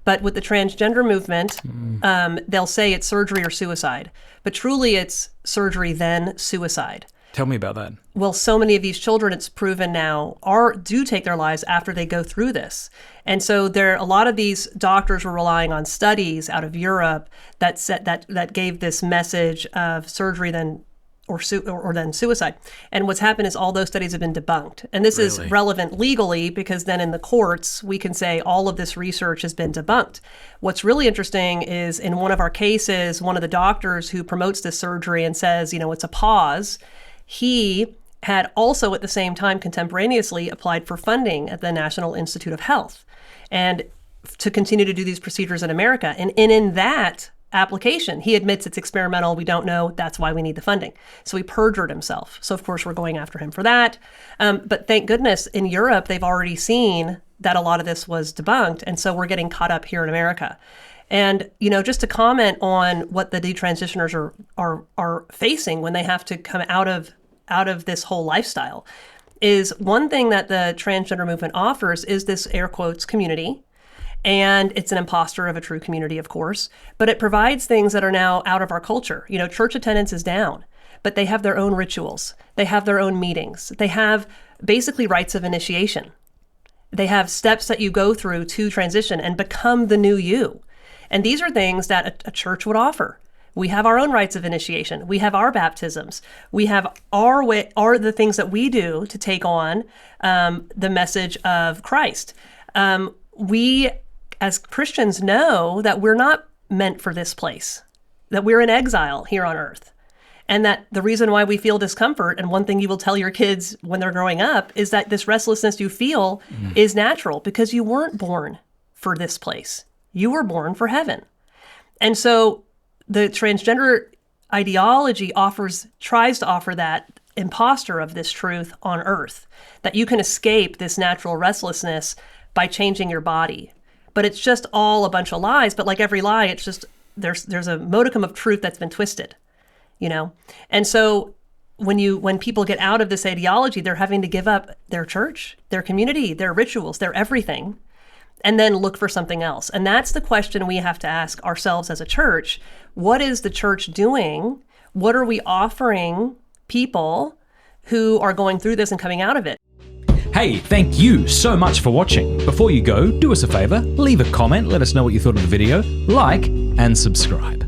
But with the transgender movement, they'll say it's surgery or suicide. But truly it's surgery then suicide. Tell me about that. Well, so many of these children, it's proven now, do take their lives after they go through this. And so a lot of these doctors were relying on studies out of Europe that gave this message of surgery then or then suicide. And what's happened is all those studies have been debunked. And this is relevant legally because then in the courts, we can say all of this research has been debunked. What's really interesting is in one of our cases, one of the doctors who promotes this surgery and says, it's a pause, he had also at the same time contemporaneously applied for funding at the National Institute of Health and to continue to do these procedures in America. And in that application, he admits it's experimental. We don't know. That's why we need the funding. So he perjured himself. So of course we're going after him for that. But thank goodness in Europe, they've already seen that a lot of this was debunked. And so we're getting caught up here in America. And, just to comment on what the detransitioners are facing when they have to come out of this whole lifestyle is one thing that the transgender movement offers is this air quotes community. And it's an imposter of a true community, of course, but it provides things that are now out of our culture. Church attendance is down, but they have their own rituals. They have their own meetings. They have basically rites of initiation. They have steps that you go through to transition and become the new you. And these are things that a church would offer. We have our own rites of initiation. We have our baptisms. We have the things that we do to take on the message of Christ. We, as Christians, know that we're not meant for this place, that we're in exile here on earth. And that the reason why we feel discomfort, and one thing you will tell your kids when they're growing up, is that this restlessness you feel is natural because you weren't born for this place. You were born for heaven. And so the transgender ideology tries to offer that imposter of this truth on earth, that you can escape this natural restlessness by changing your body. But it's just all a bunch of lies. But like every lie, it's just, there's a modicum of truth that's been twisted, And so when people get out of this ideology, they're having to give up their church, their community, their rituals, their everything, and then look for something else. And that's the question we have to ask ourselves as a church. What is the church doing? What are we offering people who are going through this and coming out of it? Hey, thank you so much for watching. Before you go, do us a favor, leave a comment, let us know what you thought of the video, like, and subscribe.